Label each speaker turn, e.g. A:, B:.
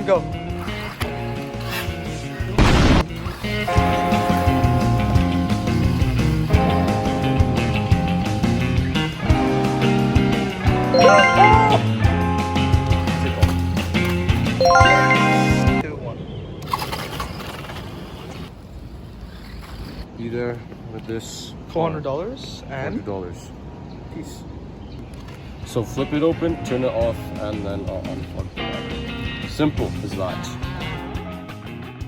A: Go.
B: Be there with this
A: $400 and
B: $400. Peace. So flip it open, turn it off, and then unplug the battery. Simple as that.